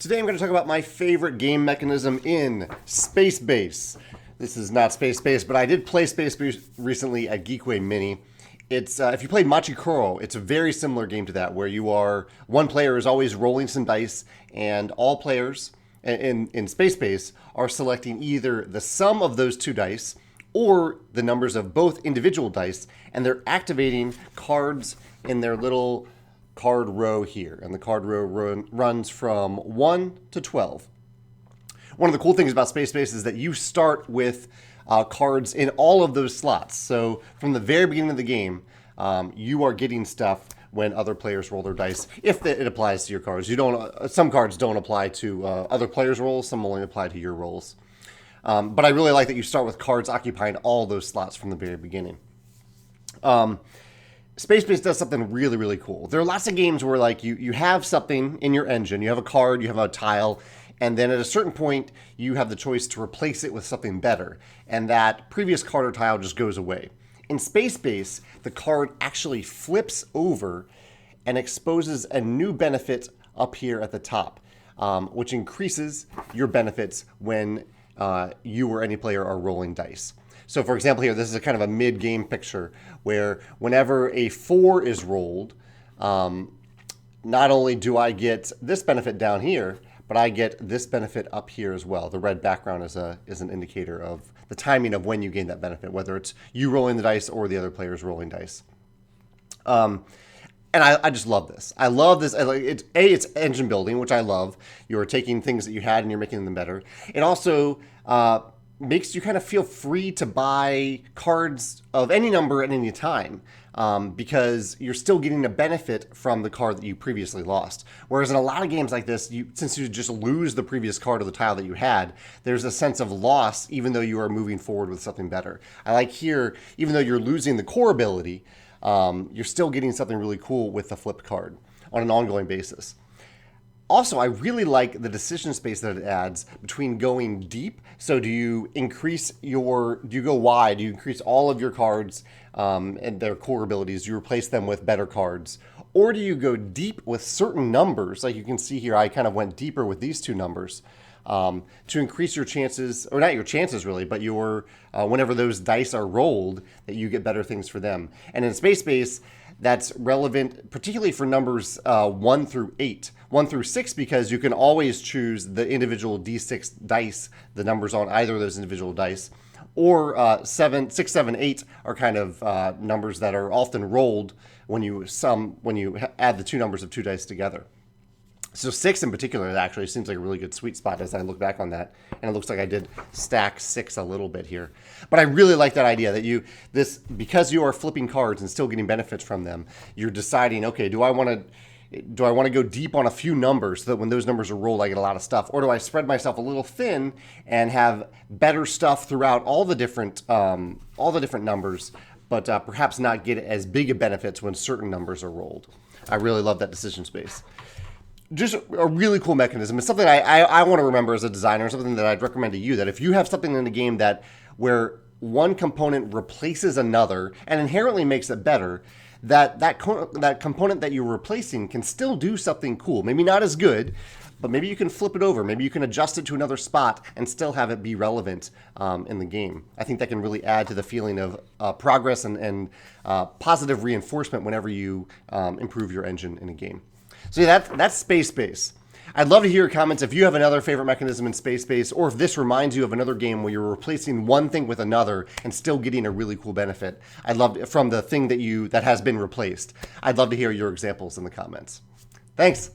Today I'm going to talk about my favorite game mechanism in Space Base. This is not Space Base, but I did play Space Base recently at Geekway Mini. It's if you played Machikoro, it's a very similar game to that, where one player is always rolling some dice, and all players in Space Base are selecting either the sum of those two dice or the numbers of both individual dice, and they're activating cards in their little card row here, and the card row runs from 1 to 12. One of the cool things about Space Base is that you start with cards in all of those slots. So from the very beginning of the game, you are getting stuff when other players roll their dice, if it applies to your cards. Some cards don't apply to other players' rolls, some only apply to your rolls. But I really like that you start with cards occupying all those slots from the very beginning. Space Base does something really, really cool. There are lots of games where you have something in your engine, you have a card, you have a tile, and then at a certain point, you have the choice to replace it with something better, and that previous card or tile just goes away. In Space Base, the card actually flips over and exposes a new benefit up here at the top, which increases your benefits when you or any player are rolling dice. So for example here, this is a kind of a mid-game picture where whenever a 4 is rolled, not only do I get this benefit down here, but I get this benefit up here as well. The red background is an indicator of the timing of when you gain that benefit, whether it's you rolling the dice or the other players rolling dice. And I just love this. I love this. It's engine building, which I love. You're taking things that you had and you're making them better. It also makes you kind of feel free to buy cards of any number at any time, because you're still getting a benefit from the card that you previously lost. Whereas in a lot of games like this, since you just lose the previous card or the tile that you had, there's a sense of loss even though you are moving forward with something better. I like here, even though you're losing the core ability, you're still getting something really cool with the flipped card on an ongoing basis. Also, I really like the decision space that it adds between going deep. So do you go wide, do you increase all of your cards and their core abilities, do you replace them with better cards? Or do you go deep with certain numbers? Like you can see here, I kind of went deeper with these two numbers to increase your chances, or not your chances really, but whenever those dice are rolled, that you get better things for them. And in Space Base, that's relevant particularly for numbers 1 through 8. 1 through 6 because you can always choose the individual d6 dice, the numbers on either of those individual dice. Or 7, 6, 7, 8 are kind of numbers that are often rolled when you add the two numbers of two dice together. So 6 in particular actually seems like a really good sweet spot as I look back on that. And it looks like I did stack 6 a little bit here. But I really like that idea that because you are flipping cards and still getting benefits from them, you're deciding, okay, do I want to go deep on a few numbers so that when those numbers are rolled, I get a lot of stuff? Or do I spread myself a little thin and have better stuff throughout all the different numbers, but perhaps not get as big of benefits when certain numbers are rolled? I really love that decision space. Just a really cool mechanism. It's something I want to remember as a designer, something that I'd recommend to you, that if you have something in a game where one component replaces another and inherently makes it better, that component that you're replacing can still do something cool. Maybe not as good, but maybe you can flip it over. Maybe you can adjust it to another spot and still have it be relevant in the game. I think that can really add to the feeling of progress and positive reinforcement whenever you improve your engine in a game. So yeah, that's Space Base. I'd love to hear your comments if you have another favorite mechanism in Space Base, or if this reminds you of another game where you're replacing one thing with another and still getting a really cool benefit. I'd love from the thing that has been replaced. I'd love to hear your examples in the comments. Thanks.